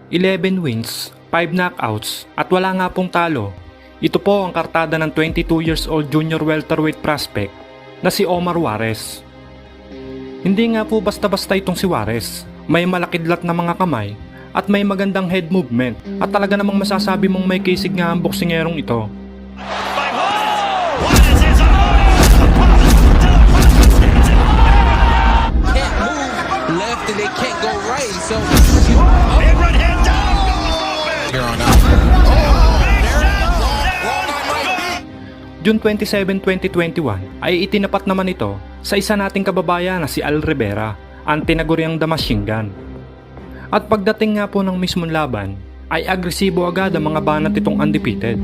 11 wins, 5 knockouts at wala nga pong talo. Ito po ang kartada ng 22 years old junior welterweight prospect na si Omar Juarez. Hindi nga po basta-basta itong si Juarez. May malakidlat na mga kamay at may magandang head movement at talaga namang masasabi mong may kisig nga ang boksingerong ito. June 27, 2021 ay itinapat naman ito sa isa nating kababayan na si Al Rivera, ang tinaguriang The Machine Gun. At pagdating nga po ng mismong laban, ay agresibo agad ang mga banat itong undefeated.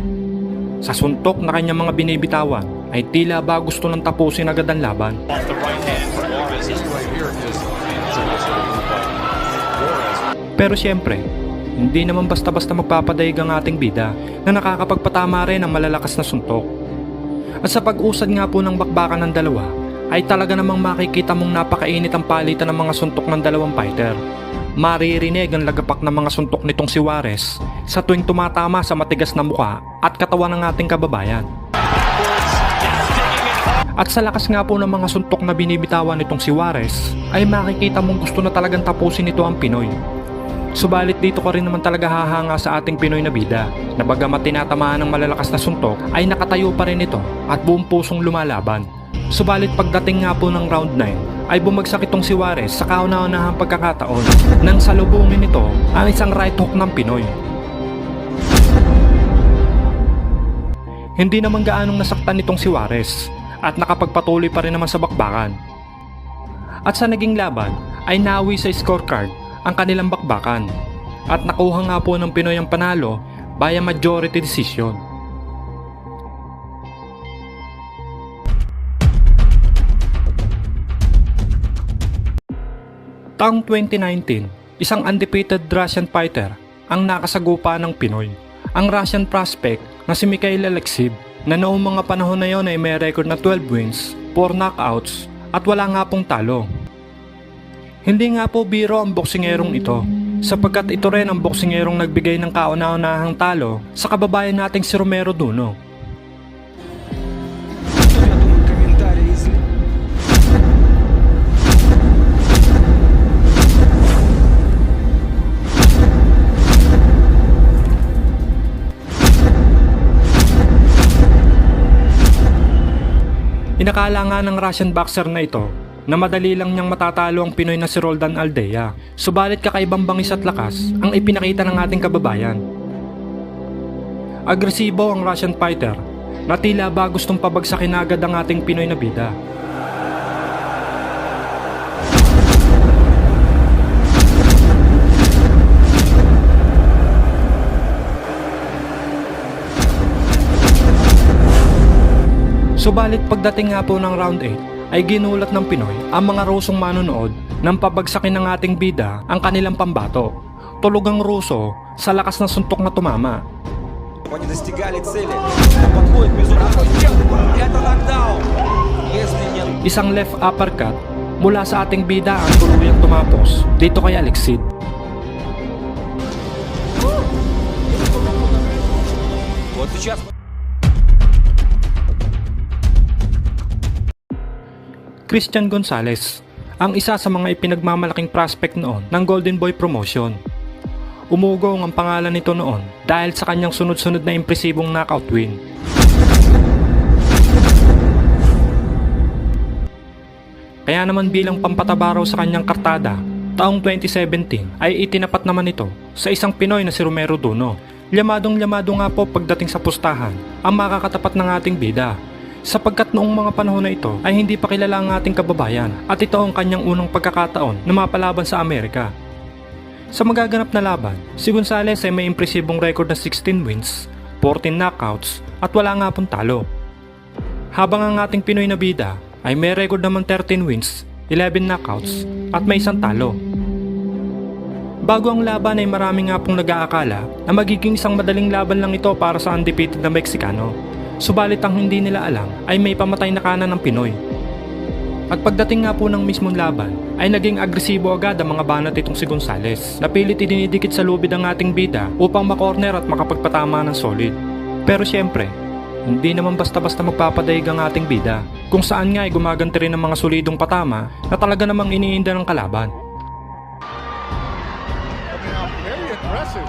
Sa suntok na kanyang mga binibitawan, ay tila ba gusto nang tapusin agad ang laban. Pero siyempre, hindi naman basta-basta magpapadaig ang ating bida na nakakapagpatama rin ng malalakas na suntok. At sa pag-usad nga po ng bakbakan ng dalawa, ay talaga namang makikita mong napakainit ang palitan ng mga suntok ng dalawang fighter. Maririnig ang lagapak ng mga suntok nitong si Juarez sa tuwing tumatama sa matigas na mukha at katawan ng ating kababayan. At sa lakas nga po ng mga suntok na binibitawan nitong si Juarez, ay makikita mong gusto na talagang tapusin nito ang Pinoy. Subalit dito ka rin naman talaga hahanga sa ating Pinoy na bida na bagamat tinatamaan ng malalakas na suntok ay nakatayo pa rin ito at buong pusong lumalaban. Subalit pagdating nga po ng round 9 ay bumagsak itong si Juarez sa kauna-unahang pagkakataon nang salubungin nito ang isang right hook ng Pinoy. Hindi naman gaanong nasaktan itong si Juarez at nakapagpatuloy pa rin naman sa bakbakan. At sa naging laban ay nawi sa scorecard ang kanilang bakbakan at nakuha nga po ng Pinoy ang panalo via majority decision. Taong 2019, isang undefeated Russian fighter ang nakasagupa ng Pinoy, ang Russian prospect na si Mikhail Alekseev na noong mga panahon na yon ay may record na 12 wins, 4 knockouts at wala nga pong talo. Hindi nga po biro ang boksingerong ito, sapagkat ito rin ang boksingerong nagbigay ng kauna-unahang talo sa kababayan nating si Romero Duno. Inakala nga ng Russian boxer na ito na madali lang niyang matatalo ang Pinoy na si Roldan Aldea, subalit kakaibang bangis at lakas ang ipinakita ng ating kababayan. Agresibo ang Russian fighter na tila ba gustong pabagsakin agad ang ating Pinoy na bida. Subalit pagdating nga po ng round 8 ay ginulat ng Pinoy ang mga Rusong manonood nang pabagsakin ng ating bida ang kanilang pambato. Tulog ang Ruso sa lakas ng suntok na tumama. Isang left uppercut mula sa ating bida ang tuluyang tumapos dito kay Alekseev. Christian Gonzalez, ang isa sa mga ipinagmamalaking prospect noon ng Golden Boy Promotion. Umugong ang pangalan nito noon dahil sa kanyang sunod-sunod na impresibong knockout win. Kaya naman bilang pampataba raw sa kanyang kartada, taong 2017 ay itinapat naman ito sa isang Pinoy na si Romero Duno. Llamadong-llamado nga po pagdating sa pustahan ang makakatapat ng ating bida, sapagkat noong mga panahon na ito ay hindi pa kilala ang ating kababayan at ito ang kanyang unang pagkakataon na mapalaban sa Amerika. Sa magaganap na laban, si Gonzalez ay may impresibong record na 16 wins, 14 knockouts at wala nga pong talo. Habang ang ating Pinoy na bida ay may record naman 13 wins, 11 knockouts at may isang talo. Bago ang laban ay marami nga pong nag-aakala na magiging isang madaling laban lang ito para sa undefeated na Meksikano. Subalit ang hindi nila alam ay may pamatay na kanan ng Pinoy. At pagdating nga po ng mismong laban, ay naging agresibo agad ang mga banat itong si Gonzales. Napilit idinidikit sa lubid ang ating bida upang makorner at makapagpatama ng solid. Pero syempre, hindi naman basta-basta magpapadaig ang ating bida, kung saan nga ay gumaganti rin ng mga solidong patama na talaga namang iniinda ng kalaban. Very aggressive.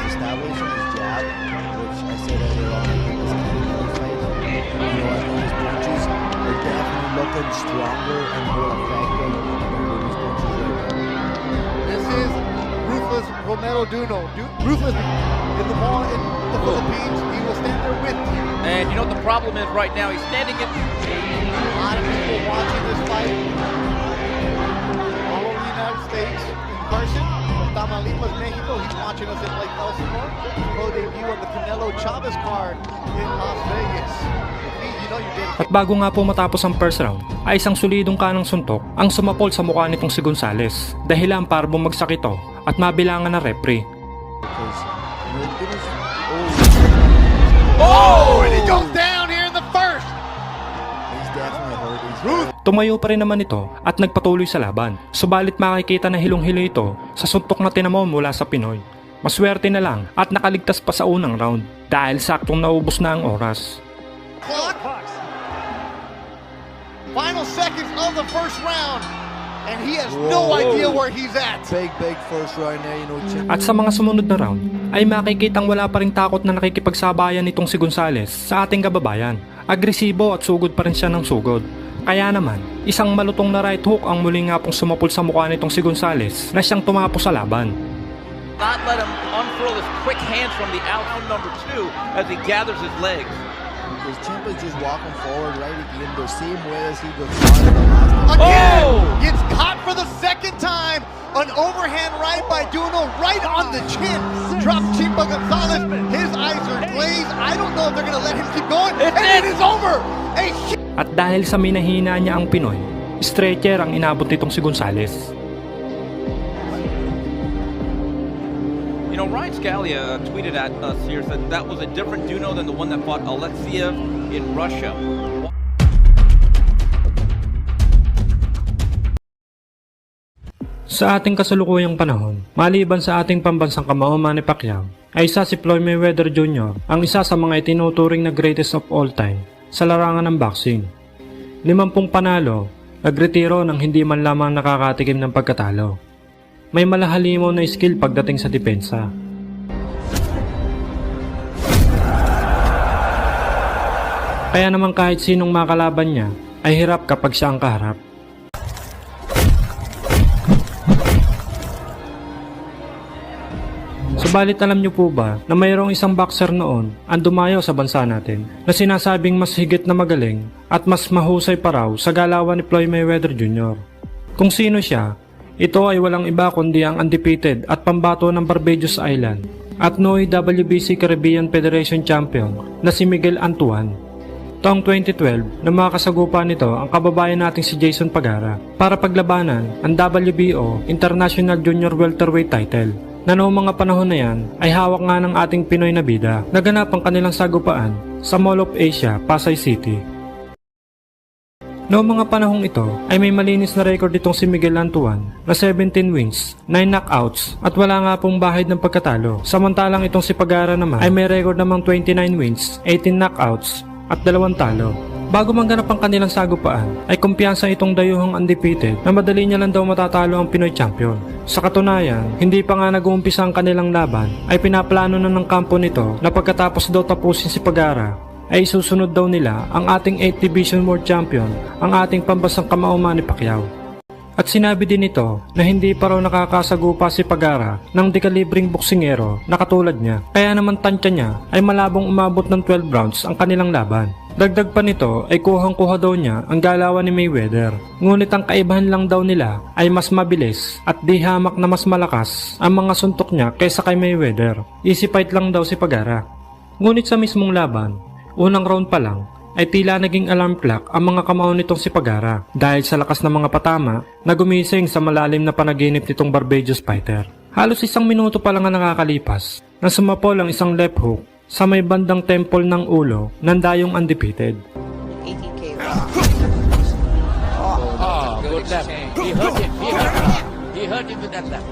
Establishing his jab, which I said earlier on, I think is key to the fight. You know, I think his punches are definitely looking stronger and more effective than his punches right now. This is Ruthless Romero Duno. Ruthless in the ball in the Philippines. He will stand there with you. And you know what the problem is right now? He's standing in. A lot of people watching this fight all over the United States. In Carson, from Tamaulipas, Mexico. He's watching us in Lake Elsinore. Pro debut on the Canelo Chavez card in Las Vegas. You know you did. At bago nga po matapos ang first round, ay isang solidong kanang suntok ang sumapol sa mukha nitong si Gonzales. Dahilan para bumagsak ito at mabilangan ng referee. Because, you know, it was Oh! And he goes down here in the first. he's definitely hurt. He's hurt. Tumayo pa rin naman ito at nagpatuloy sa laban. Subalit makikita na hilong-hilo ito sa suntok na tinamo mula sa Pinoy. Maswerte na lang at nakaligtas pa sa unang round dahil saktong naubos na ang oras. Clock. Final seconds of the first round. And he has no idea where he's at. Big first round there, you know, Chip. At sa mga sumunod na round ay makikitang wala pa rin takot na nakikipagsabayan nitong si Gonzales sa ating kababayan. Agresibo at sugod pa rin siya ng sugod. Kaya naman, isang malutong na right hook ang muli nga pong sumapul sa mukha nitong si Gonzales na siyang tumapos sa laban. Not let him unfurl his quick hands from the out number 2 as he gathers his legs. Because Ciampa's just walking forward right again, the same way as he got caught in the last time. Again, Oh! gets caught for the second time. An overhand right by Duno, right on the chin. Drops Chimpa Gonzalez. His eyes are glazed. I don't know if they're going to let him keep going. It's And it is over. A At dahil sa minahina niya ang Pinoy, stretcher ang inabot nitong si Gonzales. You know, Ryan Scalia tweeted at us here, said that was a different Duno than the one that fought Alexiev in Russia. Sa ating kasalukuyang panahon, maliban sa ating pambansang kamao Manny Pacquiao, ay isa si Floyd Mayweather Jr. ang isa sa mga itinuturing na greatest of all time sa larangan ng boxing. 50 panalo, nagretiro ng hindi man lamang nakakatikim ng pagkatalo. May malahalimaw na skill pagdating sa depensa. Kaya naman kahit sinong makalaban niya ay hirap kapag siya ang kaharap. Subalit alam niyo po ba na mayroong isang boxer noon ang dumayo sa bansa natin na sinasabing mas higit na magaling at mas mahusay pa raw sa galawan ni Floyd Mayweather Jr. Kung sino siya, ito ay walang iba kundi ang undefeated at pambato ng Barbados Island at nooy WBC Caribbean Federation Champion na si Miguel Antuan. Taong 2012 na makasagupa nito ang kababayan nating si Jason Pagara para paglabanan ang WBO International Junior Welterweight title na noong mga panahon na yan ay hawak nga ng ating Pinoy na bida. Naganap ang kanilang sagupaan sa Mall of Asia, Pasay City. Noong mga panahong ito ay may malinis na record itong si Miguel Antuan na 17 wins, 9 knockouts at wala nga pong bahid ng pagkatalo. Samantalang itong si Pagara naman ay may record namang 29 wins, 18 knockouts at 2 talo. Bago mangganap ang kanilang sagupaan ay kumpiyansa itong dayuhang undefeated na madali niya lang daw matatalo ang Pinoy champion. Sa katunayan, hindi pa nga nag-uumpisa ang kanilang laban ay pinaplano na ng kampo nito na pagkatapos daw tapusin si Pagara ay susunod daw nila ang ating 8th Division World Champion, ang ating pambansang kamao Manny Pacquiao. At sinabi din nito na hindi pa raw nakakasagupa si Pagara ng dekalibreng boksingero na katulad niya. Kaya naman tansya niya ay malabong umabot ng 12 rounds ang kanilang laban. Dagdag pa nito ay kuhang-kuha daw niya ang galawan ni Mayweather. Ngunit ang kaibahan lang daw nila ay mas mabilis at di hamak na mas malakas ang mga suntok niya kaysa kay Mayweather. Easy fight lang daw si Pagara. Ngunit sa mismong laban, unang round pa lang ay tila naging alarm clock ang mga kamao nitong si Pagara dahil sa lakas ng mga patama na gumising sa malalim na panaginip nitong Barbados fighter. Halos 1 minuto pa lang ang nakakalipas nang sumapol ang isang left hook sa may bandang temple ng ulo ng dayong undefeated. 18K. He hurt him. He hurt him. He hurt him with that left.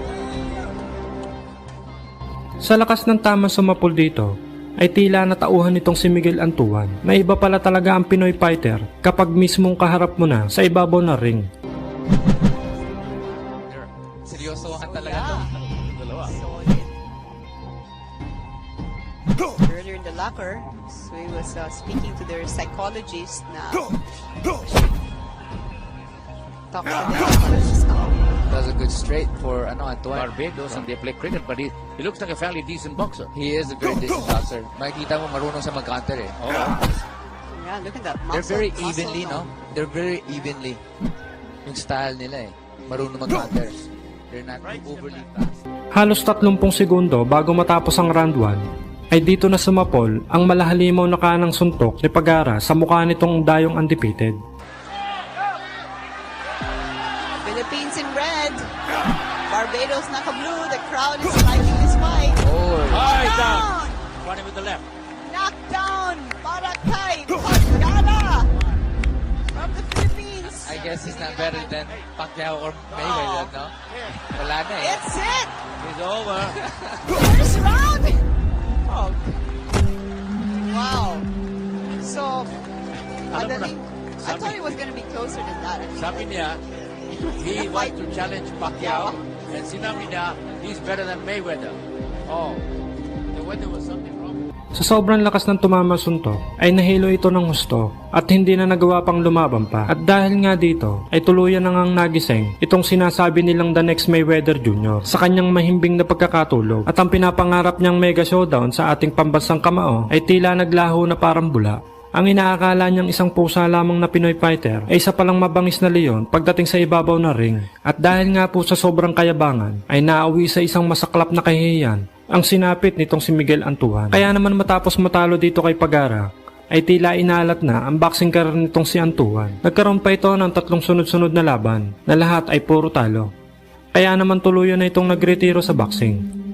Sa lakas ng tamang sumapol dito, ay tila natauhan nitong si Miguel Antuan na iba pala talaga ang Pinoy fighter kapag mismong kaharap mo na sa ibabaw ng ring. Seryoso ka talaga to. Dalawa. Earlier in the locker, so he was speaking to their psychologist now. Talk to the psychologist now. That was a good straight for Antoine. Barbados and they play cricket, but he looks like a fairly decent boxer. He is a very decent boxer. Makikita mo marunong sa mag-counter eh. Yeah, look at that muscle. They're very muscle evenly, now. no? They're very evenly. Yung style nila eh. Marunong mag-counters. They're not too overly fast. Halos 30 segundo bago matapos ang round 1, ay dito na sumapol ang malahalimaw na kanang suntok ni Pagara sa mukha nitong dayong undefeated. Philippines in red. Barbados naka-blue. The crowd is liking this fight. Oh, High down. Down. Running with the left. Knockdown. Para kay Pagara from the Philippines. I guess he's not better than Pacquiao or Mayweather, no? Wala na eh. It's it. It's over. First round. Oh. Wow. So, Alam mo na, I thought it was going to be closer than that. Sabi niya, he wants to challenge Pacquiao, and sinabi niya, he's better than Mayweather. Oh, the weather was something wrong. Sa sobrang lakas ng tumama suntok, ay nahilo ito ng husto at hindi na nagawa pang lumaban pa. At dahil nga dito, ay tuluyan na ngang nagising itong sinasabi nilang the next Mayweather Jr. sa kanyang mahimbing na pagkakatulog. At ang pinapangarap niyang mega showdown sa ating pambansang kamao ay tila naglaho na parang bula. Ang inaakala niyang isang pusa lamang na Pinoy fighter ay isa palang mabangis na leon pagdating sa ibabaw na ring. At dahil nga po sa sobrang kayabangan, ay naawi sa isang masaklap na kahihiyan ang sinapit nitong si Miguel Antuan. Kaya naman matapos matalo dito kay Pagara, ay tila inalat na ang boxing career nitong si Antuan. Nagkaroon pa ito ng 3 sunod-sunod na laban na lahat ay puro talo. Kaya naman tuluyan na itong nagretiro sa boxing.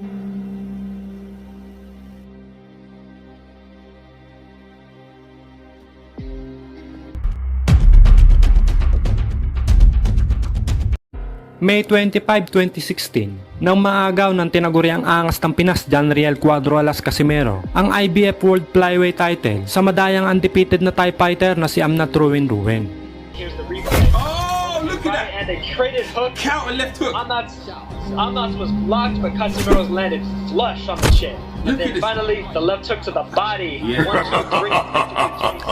May 25, 2016, nang maagaw ng tinaguriang angas ng Pinas Janriel Cuadro Alas Casimero ang IBF World Flyweight title sa madayang undefeated na Thai fighter na si Amnat Ruin Ruin. Here's the replay. Oh, look at that. And a traded hook. Counter left hook. Amnat's was blocked, but Casimiro's landed flush on the chin. And Look at then this. finally, the left hook to the body. Yeah. 1,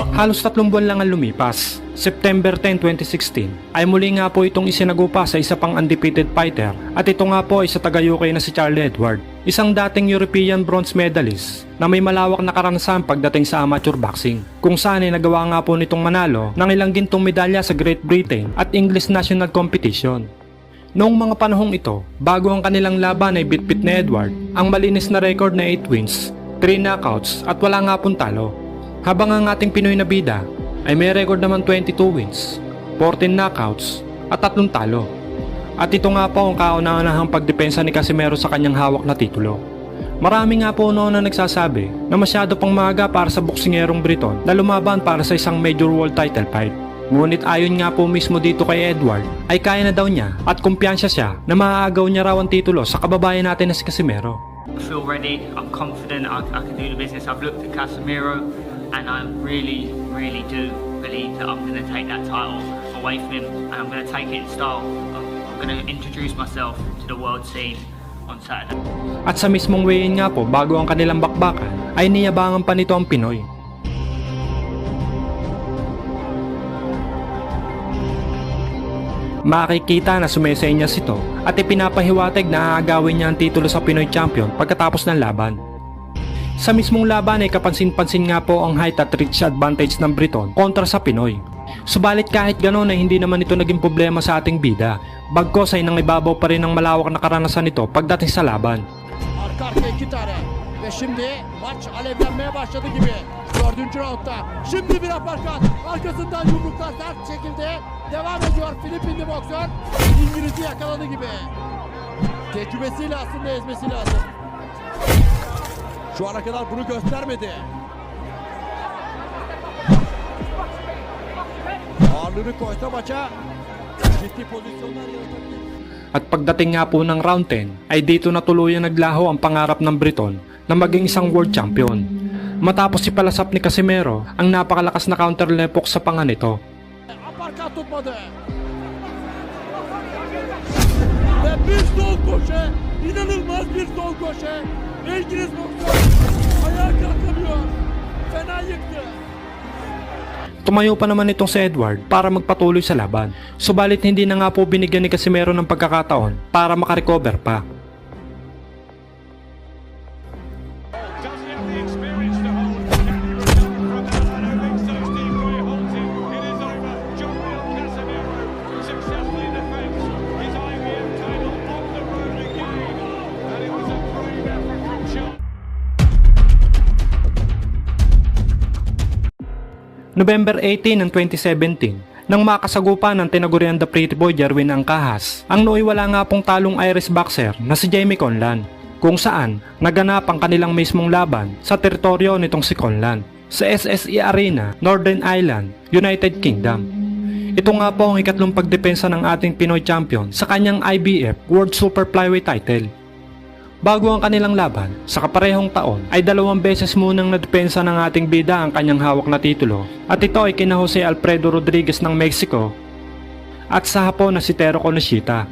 2, 3. Halos 3 buwan lang ang lumipas. September 10, 2016 ay muli nga po itong isinagupa sa isa pang undefeated fighter at ito nga po ay sa taga-UK na si Charlie Edward, isang dating European bronze medalist na may malawak na karanasan pagdating sa amateur boxing, kung saan ay nagawa nga po nitong manalo ng ilang gintong medalya sa Great Britain at English national competition. Noong mga panahong ito, bago ang kanilang laban ay bitbit ni Edward ang malinis na record na 8 wins, 3 knockouts at wala nga pong talo. Habang ang ating Pinoy na bida ay may record naman 22 wins, 14 knockouts at 3 talo. At ito nga po ang kauna-unahang pagdepensa ni Casimero sa kanyang hawak na titulo. Marami nga po noon na nagsasabi na masyado pang maaga para sa boksingerong Briton na lumaban para sa isang major world title fight. Ngunit ayon nga po mismo dito kay Edward ay kaya na daw niya at kumpiyansa siya na maaagaw niya raw ang titulo sa kababayan natin na si Casimero. I feel ready, I'm confident I can do the business. I've looked at Casemiro and I really do believe that I'm going to take that title away from him and I'm going to take it in style. I'm going to introduce myself to the world scene on Saturday. At sa mismong weigh-in nga po bago ang kanilang bakbakan ay niyabangan pa nito ang Pinoy. Makikita na sumesenyas ito at ipinapahiwatig na aagawin niya ang titulo sa Pinoy Champion pagkatapos ng laban. Sa mismong laban ay kapansin-pansin nga po ang height at reach advantage ng Briton kontra sa Pinoy. Subalit kahit ganoon ay hindi naman ito naging problema sa ating bida, bagkos ay nangibabaw pa rin ang malawak na karanasan nito pagdating sa laban. Arka arkaya 2 tane. Ve şimdi maç alevlenmeye başladı gibi. 4. roundda. Şimdi bir aparkat. Arkasından yumruklar sert şekilde devam ediyor Filipinli boksör. İngiliz'i yakaladı gibi. Tecrübesiyle aslında ezmesi lazım. Şu ana kadar bunu göstermedi. Ağırlığını koysa maça ciddi pozisyonlar yaratabilir. At pagdating nga po ng round 10 ay dito na tuluyan naglaho ang pangarap ng Briton na maging isang world champion. Matapos ipalasap ni Casimero ang napakalakas na counter lepok sa panga nito. Aparkat tutmadı. Ve bir sol koşu, inanılmaz bir sol koşu. İngiliz boksör ayağa kalkamıyor. Fena yıktı. Tumayo pa naman itong si Edward para magpatuloy sa laban. Subalit hindi na nga po binigyan ni Casimero ng pagkakataon para makarecover pa. November 18 ng 2017, nang makasagupa ng tinaguriang The Pretty Boy Jerwin Angkahas, ang nooy wala nga pong talong Irish boxer na si Jamie Conlan, kung saan naganap ang kanilang mismong laban sa teritoryo nitong si Conlan sa SSE Arena, Northern Ireland, United Kingdom. Ito nga po ang ikatlong pagdepensa ng ating Pinoy champion sa kanyang IBF World Super Flyweight title. Bago ang kanilang laban, sa kaparehong taon ay 2 beses munang nadepensa ng ating bida ang kanyang hawak na titulo, at ito ay kina Jose Alfredo Rodriguez ng Mexico at sa Hapon na si Tero Konoshita.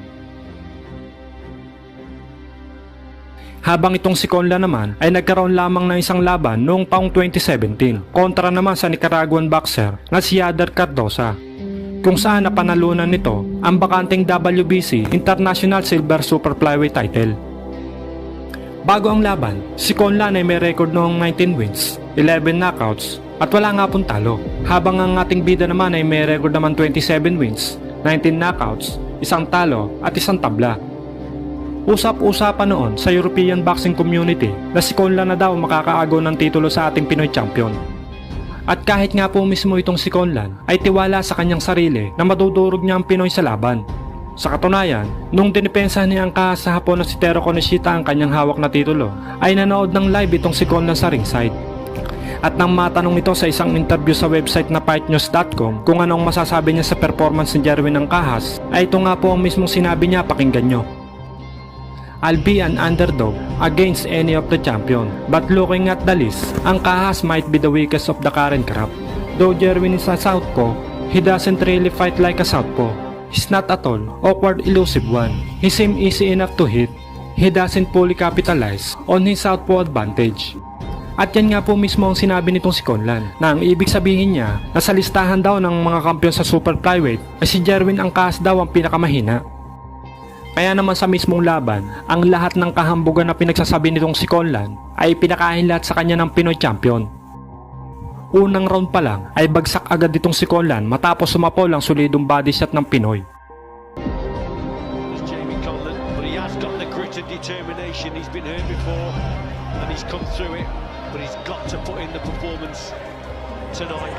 Habang itong si Conlan naman ay nagkaroon lamang ng isang laban noong taong 2017 kontra naman sa Nicaraguan boxer na si Yader Cardosa, kung saan napanalunan nito ang bakanting WBC International Silver Super Flyweight title. Bago ang laban, si Conlan ay may record noong 19 wins, 11 knockouts at wala nga pong talo, habang ang ating bida naman ay may record naman 27 wins, 19 knockouts, 1 talo at 1 tabla. Usap-usapan noon sa European boxing community na si Conlan na daw makakaagaw ng titulo sa ating Pinoy champion. At kahit nga po mismo itong si Conlan ay tiwala sa kanyang sarili na madudurog niya ang Pinoy sa laban. Sa katunayan, nung dinipensa ni Angkahas sa Hapon na si Tero Konoshita ang kanyang hawak na titulo, ay nanood ng live itong si Conlan sa ringside. At nang matanong ito sa isang interview sa website na fightnews.com kung anong masasabi niya sa performance ni Jerwin Angkahas, ay ito nga po ang mismong sinabi niya, pakinggan nyo. I'll be an underdog against any of the champion, but looking at the list, Angkahas might be the weakest of the current crop. Though Jerwin is a southpaw, he doesn't really fight like a southpaw. He's not at all awkward elusive one. He seems easy enough to hit. He doesn't fully capitalize on his southpaw advantage. At yan nga po mismo ang sinabi nitong si Conlan, na ang ibig sabihin niya na sa listahan daw ng mga kampiyon sa Super Flyweight ay si Jerwin Angkahas daw ang pinakamahina. Kaya naman sa mismong laban, ang lahat ng kahambugan na pinagsasabi nitong si Conlan ay pinakain lahat sa kanya ng Pinoy champion. Unang round pa lang ay bagsak agad ditong si Conlan matapos sumapol ang solidong body shot ng Pinoy. Jamie Conlan, but he has got the grit and determination. He's been hurt before and he's come through it, but he's got to put in the performance tonight.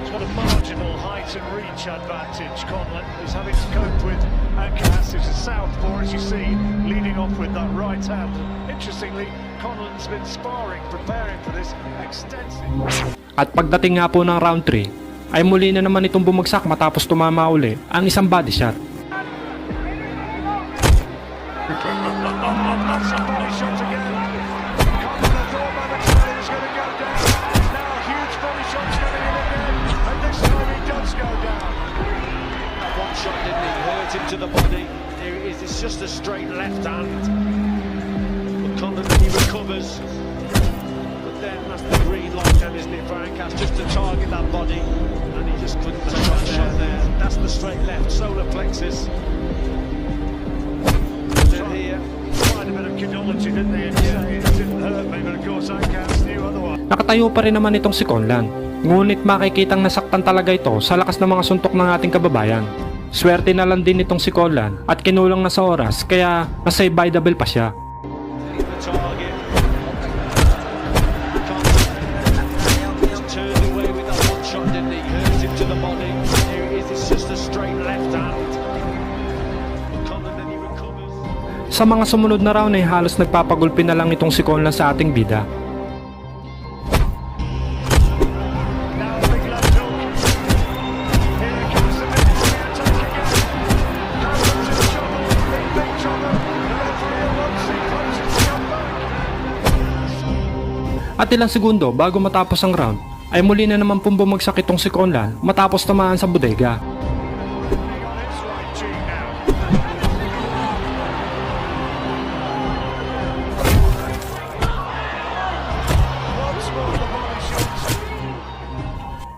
It's what a marginal height and reach advantage Conlan is having to cope with. Angkahas is a southpaw, as you see, leading off with that right hand. Interestingly, Conlan's been sparring, preparing for this extensive. At pagdating nga po ng round 3, ay muli na naman itong bumagsak matapos tumama uli ang isang body shot. To the body, there it is, it's just a straight left hand. But Conlan, he recovers. But then that's the green light then, isn't it, for Angkahas, just to target that body, and he just couldn't take that shot there. That's the straight left, solar plexus. And then here, tried a bit of cudology, didn't they? Yeah, it didn't hurt me, but of course Angkahas knew otherwise. Nakatayo pa rin naman itong si Conlan, ngunit makikitang nasaktan talaga ito sa lakas ng mga suntok ng ating kababayan. Swerte na lang din itong si Conlan at kinulang na sa oras kaya nasa by the bell pa siya. Sa mga sumunod na round ay halos nagpapagulpi na lang itong si Conlan sa ating bida. At ilang segundo bago matapos ang round, ay muli na naman pong bumagsak itong si Conlan matapos tamaan sa bodega.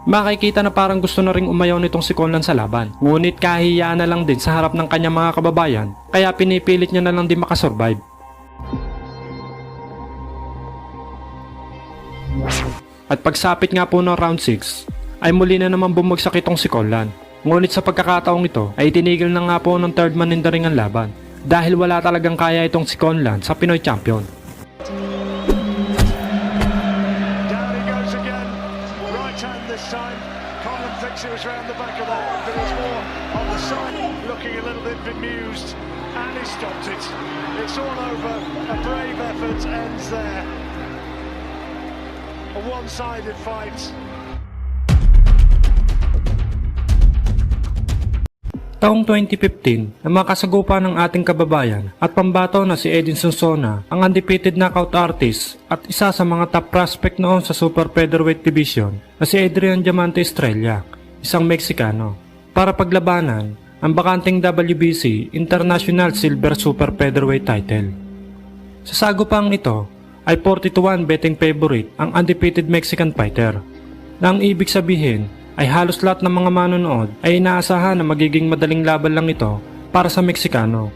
Makikita na parang gusto na ring umayaw nitong si Conlan sa laban. Ngunit kahiyaan na lang din sa harap ng kanyang mga kababayan, kaya pinipilit niya na lang din makasurvive. At pagsapit nga po ng round 6, ay muli na naman bumagsak itong si Conlan. Ngunit sa pagkakataong ito ay tinigil na nga po ng third man in the ring ang laban, dahil wala talagang kaya itong si Conlan sa Pinoy Champion. It was round the back of that, but it was more on the side, looking a little bit bemused, and he stopped it. It's all over. A brave effort ends there. A one-sided fight. Taong 2015, na makasagupa ng ating kababayan at pambato na si Edinson Sona, ang undefeated knockout artist at isa sa mga top prospect noon sa Super Featherweight Division na si Adrian Diamante Estrella, isang Meksikano, para paglabanan ang bakanting WBC International Silver Super Featherweight title. Sa sagupang ito ay 40-1 betting favorite ang undefeated Mexican fighter, na ang ibig sabihin ay halos lahat ng mga manonood ay inaasahan na magiging madaling laban lang ito para sa Meksikano.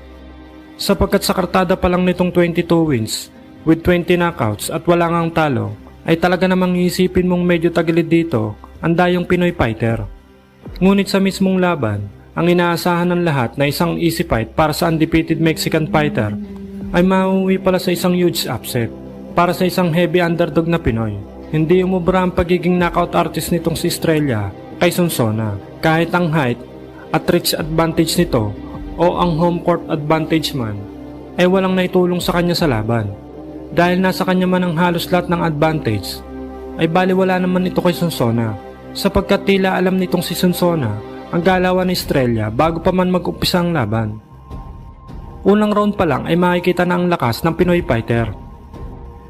Sapagkat sa kartada pa lang nitong 22 wins with 20 knockouts at wala ngang talo, ay talaga namang iisipin mong medyo tagilid dito ang dayong Pinoy fighter. Ngunit sa mismong laban, ang inaasahan ng lahat na isang easy fight para sa undefeated Mexican fighter ay mauwi pala sa isang huge upset para sa isang heavy underdog na Pinoy. Hindi umubra ang pagiging knockout artist nitong si Estrella kay Sonsona, kahit ang height at reach advantage nito o ang home court advantage man ay walang naitulong sa kanya sa laban. Dahil nasa kanya man ang halos lahat ng advantage, ay baliwala naman ito kay Sonsona, sapagkat tila alam nitong si Sonsona ang galawan ni Estrella bago pa man mag-umpisa ang laban. Unang round pa lang ay makikita na ang lakas ng Pinoy fighter.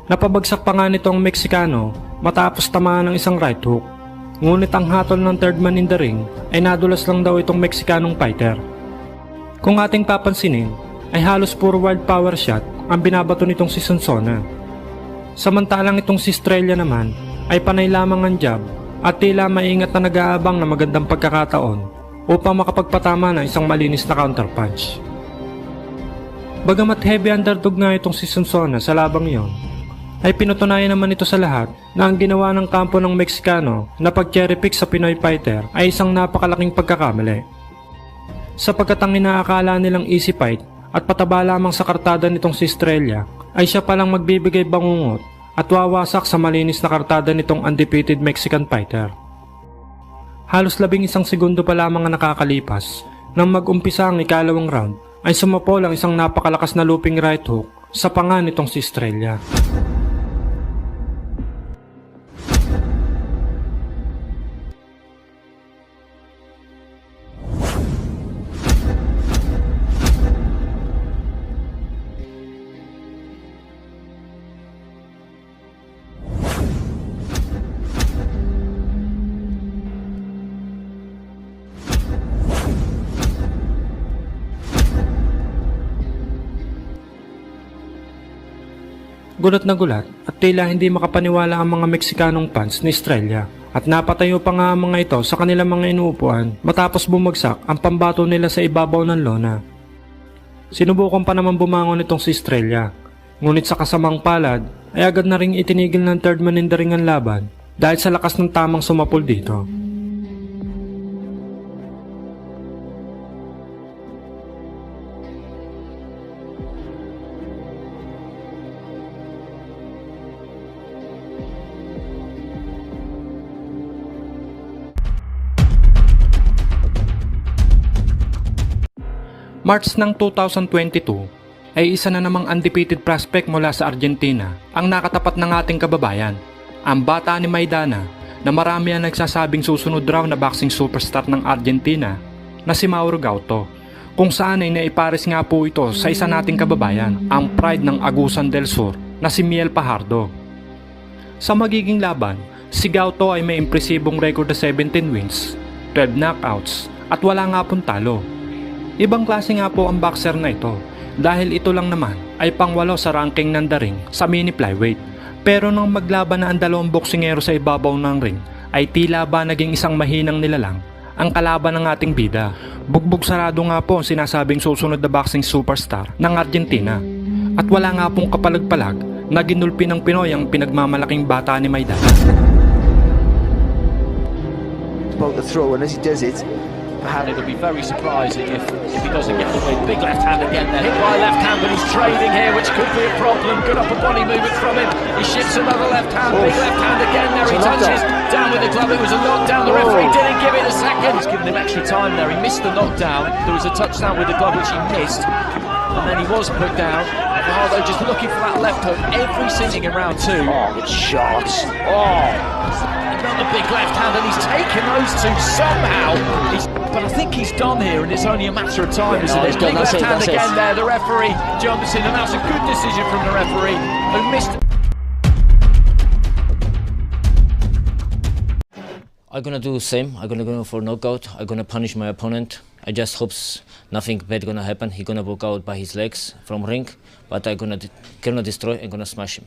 Napabagsak pa nga nito ang Meksikano matapos tamaan ng isang right hook. Ngunit ang hatol ng third man in the ring ay nadulas lang daw itong Meksikanong fighter. Kung ating papansinin, ay halos puro wild power shot ang binabato nitong si Sonsona. Samantalang itong si Estrella naman ay panay lamang ang jab at tila maingat na nag-aabang na magandang pagkakataon upang makapagpatama ng isang malinis na counterpunch. Bagamat heavy underdog nga itong si Sonsona sa labang iyon, ay pinutunayan naman ito sa lahat na ang ginawa ng kampo ng Meksikano na pag-cherry pick sa Pinoy fighter ay isang napakalaking pagkakamali. Sapagkat ang inaakala nilang easy fight at pataba lamang sa kartada nitong si Estrella ay siya palang magbibigay bangungot at wawasak sa malinis na kartada nitong undefeated Mexican fighter. Halos 11 segundo pa lamang ang nakakalipas nang mag-umpisa ang ikalawang round ay sumapol ang isang napakalakas na looping right hook sa panga nitong si Estrella. Gulat na gulat at tila hindi makapaniwala ang mga Meksikanong fans ni Estrella at napatayo pa nga ang mga ito sa kanilang mga inuupuan matapos bumagsak ang pambato nila sa ibabaw ng lona. Sinubukan pa naman bumangon itong si Estrella, ngunit sa kasamang palad ay agad na ring itinigil ng third man in the ring ang laban dahil sa lakas ng tamang sumapol dito. March ng 2022 ay isa na namang undefeated prospect mula sa Argentina ang nakatapat ng ating kababayan, ang bata ni Maidana na marami ang nagsasabing susunod raw na boxing superstar ng Argentina na si Mauro Gauto, kung saan ay naipares nga po ito sa isa nating kababayan, ang pride ng Agusan del Sur na si Miel Fajardo. Sa magiging laban, si Gauto ay may impresibong record na 17 wins, 12 knockouts at wala nga pong talo. Ibang klase nga po ang boxer na ito dahil ito lang naman ay pang-8 sa ranking ng The Ring sa mini flyweight. Pero nang maglaban na ang dalawang boksingero sa ibabaw ng ring ay tila ba naging isang mahinang nilalang ang kalaban ng ating bida. Bugbog sarado nga po ang sinasabing susunod na boxing superstar ng Argentina. At wala nga pong kapalag-palag na ginulpi ng Pinoy ang pinagmamalaking bata ni Maida. About the throw, and as he does it, It'll be very surprising if he doesn't get the win. Big left hand again there. Hit by left hand, but he's trading here, which could be a problem. Good upper body movement from him. He shifts another left hand. Big left hand again there. He touches down with the glove. It was a knockdown. The referee didn't give it a second. He's given him extra time there. He missed the knockdown. There was a touchdown with the glove, which he missed. And then he was put down. Fajardo just looking for that left hook every sitting in round 2. oh, good shots. Oh, Another big left hand, and he's taken those two somehow. But I think he's done here, and it's only a matter of time, isn't it? Big left hand again there. The referee jumps in, and that's a good decision from the referee who missed. I'm gonna do the same. I'm gonna go for knockout. I'm gonna punish my opponent. I just hope nothing bad gonna happen. He's gonna walk out by his legs from ring, but I'm gonna destroy. I'm gonna smash him.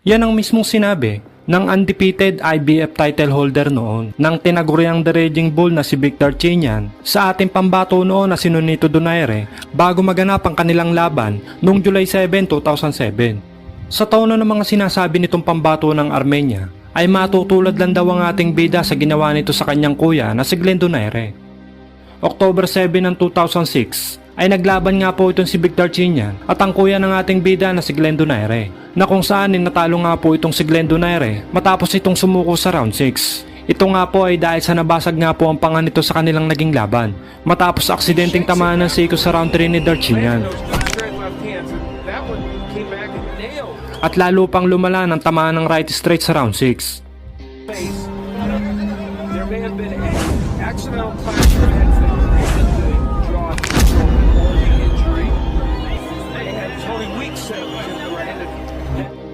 Yan ang mismong sinabi ng undefeated IBF title holder noon ng tinaguriang The Raging Bull na si Victor Chinian sa ating pambato noon na si Nonito Donaire bago maganap ang kanilang laban noong July 7, 2007. Sa tono ng mga sinasabi nitong pambato ng Armenia ay matutulad lang daw ang ating bida sa ginawa nito sa kanyang kuya na si Glenn Donaire. October 7 ng 2006 ay naglaban nga po itong si Victor Chinian at ang kuya ng ating bida na si Glenn Donaire na kung saan natalo nga po itong si Glenn Donaire matapos itong sumuko sa round 6. Ito nga po ay dahil sa nabasag nga po ang panga nito sa kanilang naging laban matapos aksidenteng tamaan ng siko sa round 3 ni Darchinian. At lalo pang lumala ng tamaan ng right straight sa round 6.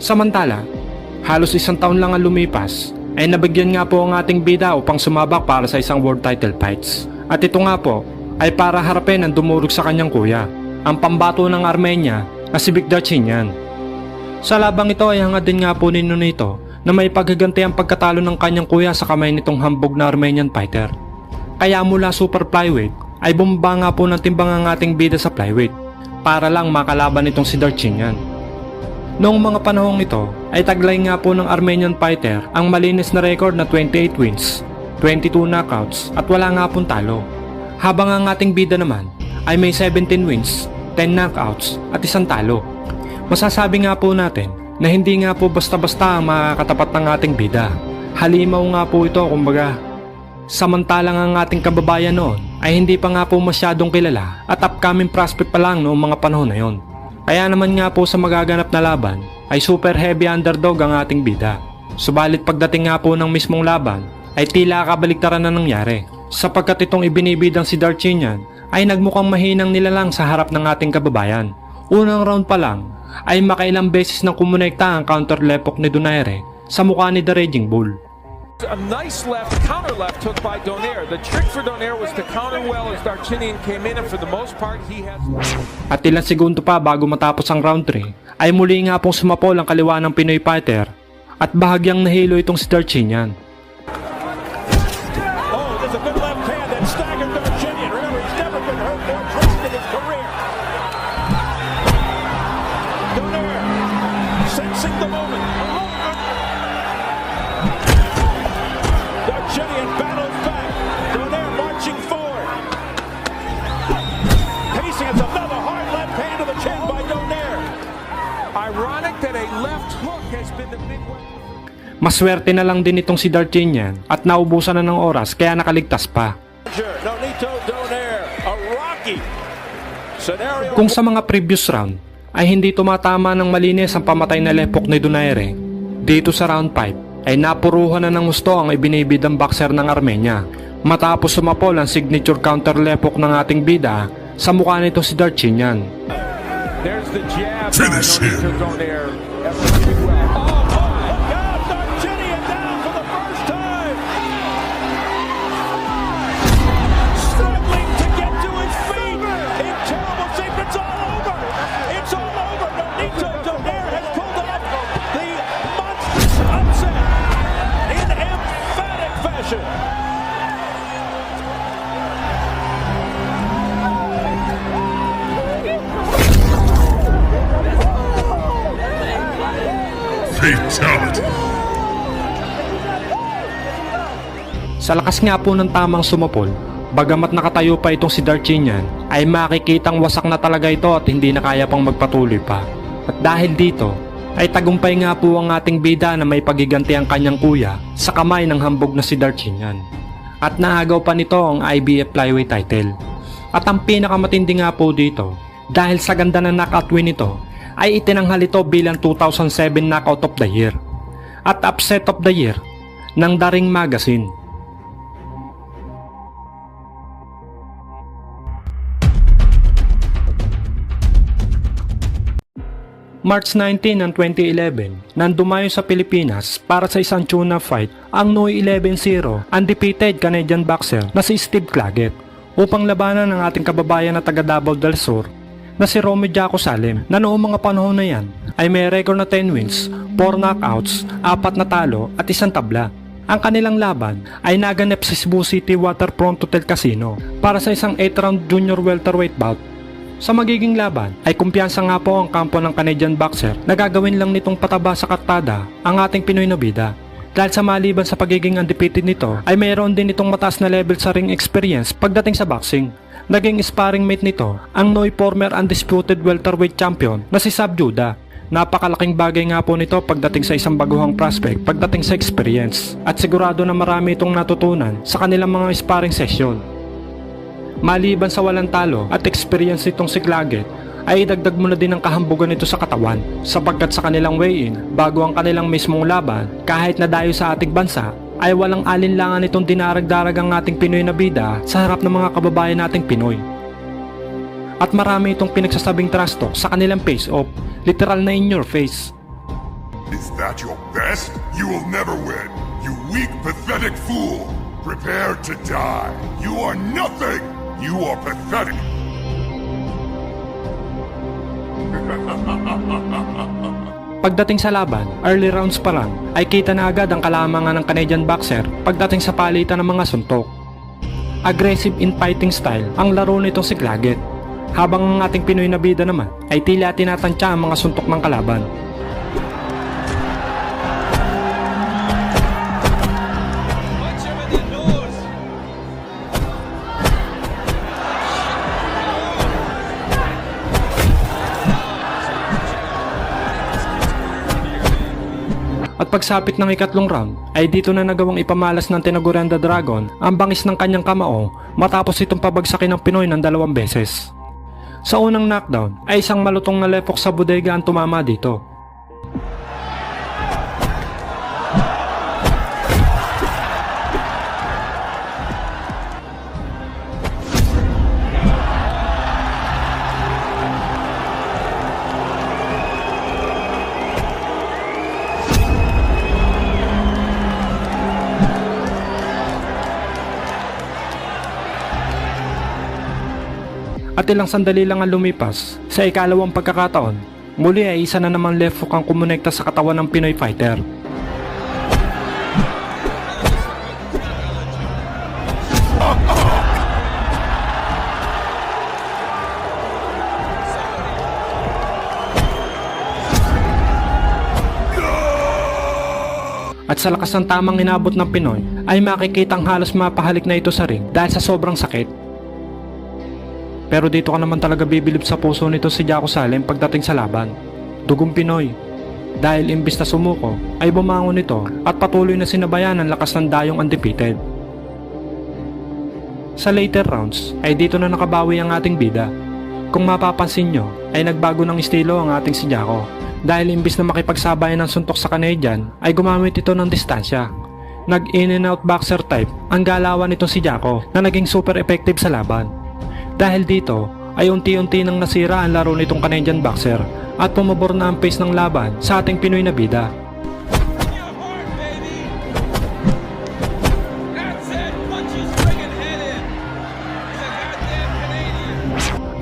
Samantala, halos isang taon lang ang lumipas ay nabigyan nga po ang ating bida upang sumabak para sa isang world title fights. At ito nga po ay para harapin ang dumurog sa kanyang kuya, ang pambato ng Armenia na si Victor Chinian. Sa labang ito ay hangad din nga po ni Nonito na may paghaganti ang pagkatalo ng kanyang kuya sa kamay nitong hambog na Armenian fighter. Kaya mula super flyweight ay bumaba nga po ng timbang ang ating bida sa flyweight para lang makalaban itong si Darchinian. Noong mga panahong ito ay taglay nga po ng Armenian fighter ang malinis na record na 28 wins, 22 knockouts at wala nga pong talo. Habang ang ating bida naman ay may 17 wins, 10 knockouts at isang talo. Masasabi nga po natin na hindi nga po basta-basta ang makakatapat ng ating bida. Halimaw nga po ito kumbaga. Samantalang ang ating kababayan noon ay hindi pa nga po masyadong kilala at upcoming prospect pa lang noong mga panahon na yon. Kaya naman nga po sa magaganap na laban ay super heavy underdog ang ating bida. Subalit pagdating nga po ng mismong laban ay tila kabaligtaran na nangyari sapagkat itong ibinibidang si Darchinian ay nagmukhang mahinang nilalang sa harap ng ating kababayan. Unang round pa lang ay makailang beses nang kumonekta ang counter lepok ni Donaire sa mukha ni The Raging Bull. A nice counter left hook by Donaire. The trick for Donaire was to counter well as Darchinian came in, and for the most part, he has... At ilang segundo pa bago matapos ang round 3, ay muli nga pong sumapol ang kaliwa ng Pinoy fighter at bahagyang nahilo itong si Darchinian. Oh, there's a good left hand that staggered Darchinian. Remember, he's never been hurt more twice in his career. Donaire sensing the moment. Darchinian battles back. Donaire marching forward. Pacing, it's another hard left hand to the chin by Donaire. Ironic that a left hook has been the big one. Maswerte na lang din itong si Darchinian at naubusan na ng oras kaya nakaligtas pa. Nonito Donaire, a rocky scenario. Kung sa mga previous round ay hindi tumatama ng malinis ang pamatay na lepok ni Donaire, dito sa round 5 ay napuruhan na ng gusto ang ibinibidang boxer ng Armenia matapos sumapol ang signature counter lepok ng ating bida sa mukha nito si Darchinian. There's the jab. Finish him. Donaire. Fatality. Sa lakas nga po ng tamang sumupol, bagamat nakatayo pa itong si Darchinyan, ay makikitang wasak na talaga ito at hindi na kaya pang magpatuloy pa. At dahil dito, ay tagumpay nga po ang ating bida na may pagiganti ang kanyang kuya sa kamay ng hambog na si Darchinyan. At naagaw pa nito ang IBF Flyweight title. At ang pinakamatindi nga po dito, dahil sa ganda ng knockout win nito, ay itinanghal ito bilang 2007 Knockout of the Year at Upset of the Year ng The Ring Magazine. March 19 ng 2011, nang dumayo sa Pilipinas para sa isang tuna fight ang Noy 11-0 undefeated Canadian boxer na si Steve Claggett upang labanan ng ating kababayan na taga Davao del Sur na si Romy Jaco Salem na noong mga panahon na yan ay may record na 10 wins, 4 knockouts, 4 na talo at 1 tabla. Ang kanilang laban ay naganap sa Cebu City Waterfront Hotel Casino para sa isang 8-round junior welterweight bout. Sa magiging laban ay kumpiyansa nga po ang kampo ng Canadian boxer na gagawin lang nitong pataba sa kartada ang ating Pinoy na bida. Dahil sa maliban sa pagiging undefeated nito ay mayroon din itong mataas na level sa ring experience pagdating sa boxing. Naging sparring mate nito ang Noy former undisputed welterweight champion na si Sab Judah. Napakalaking bagay nga po nito pagdating sa isang baguhang prospect pagdating sa experience at sigurado na marami itong natutunan sa kanilang mga sparring session. Maliban sa walang talo at experience nitong si Claggett ay idagdag mo na din ang kahambugan nito sa katawan sapagkat sa kanilang weigh-in bago ang kanilang mismong laban kahit na dayo sa ating bansa ay walang alinlangan itong dinaragdarag ang ating Pinoy na bida sa harap ng mga kababayan nating Pinoy. At marami itong pinagsasabing trash talk sa kanilang face-off, literal na in your face. Is that your best? You will never win. You weak, pathetic fool. Prepare to die. You are nothing. You are pathetic. Pagdating sa laban, early rounds pa lang, ay kita na agad ang kalamangan ng Canadian boxer pagdating sa palitan ng mga suntok. Aggressive in fighting style ang laro nitong si Claggett, habang ang ating Pinoy na bida naman ay tila tinatantya ang mga suntok ng kalaban. At pagsapit ng ikatlong round ay dito na nagawang ipamalas ng Tinagurian the Dragon ang bangis ng kanyang kamao matapos itong pabagsakin ng Pinoy ng 2 beses. Sa unang knockdown ay isang malutong na left hook sa bodega ang tumama dito. At ilang sandali lang ang lumipas, sa ikalawang pagkakataon, muli ay isa na namang left hook ang kumonekta sa katawan ng Pinoy fighter. At sa lakas ng tamang inabot ng Pinoy, ay makikitang halos mapahalik na ito sa ring dahil sa sobrang sakit. Pero dito ka naman talaga bibilib sa puso nito si Jaco Salem pagdating sa laban. Dugong Pinoy. Dahil imbis na sumuko, ay bumangon ito at patuloy na sinabayan ang lakas ng dayong undefeated. Sa later rounds, ay dito na nakabawi ang ating bida. Kung mapapansin nyo, ay nagbago ng estilo ang ating si Jaco. Dahil imbis na makipagsabayan ng suntok sa Canadian, ay gumamit ito ng distansya. Nag in and out boxer type ang galawan nito si Jaco na naging super effective sa laban. Dahil dito ay unti-unti nang nasira ang laro nitong Canadian boxer at pumabor na ang pace ng laban sa ating Pinoy na bida.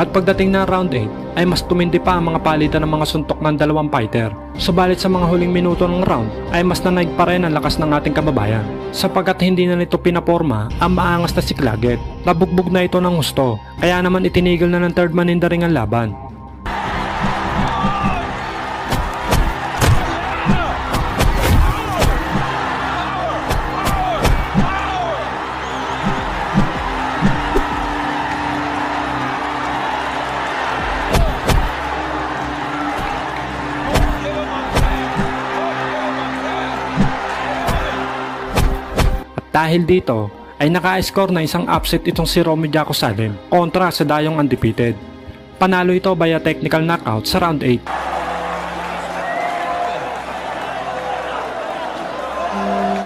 At pagdating na round 8 ay mas tumindi pa ang mga palitan ng mga suntok ng dalawang fighter. Subalit sa mga huling minuto ng round ay mas nanaig pa rin ang lakas ng ating kababayan. Sapagkat hindi na nito pinaporma ang maangas na si Claggett. Nabugbog na ito ng husto, kaya naman itinigil na ng third man in the ring ang laban. Dahil dito ay naka-score na isang upset itong si Romy Jacosalem kontra sa dayong undefeated. Panalo ito via technical knockout sa round 8.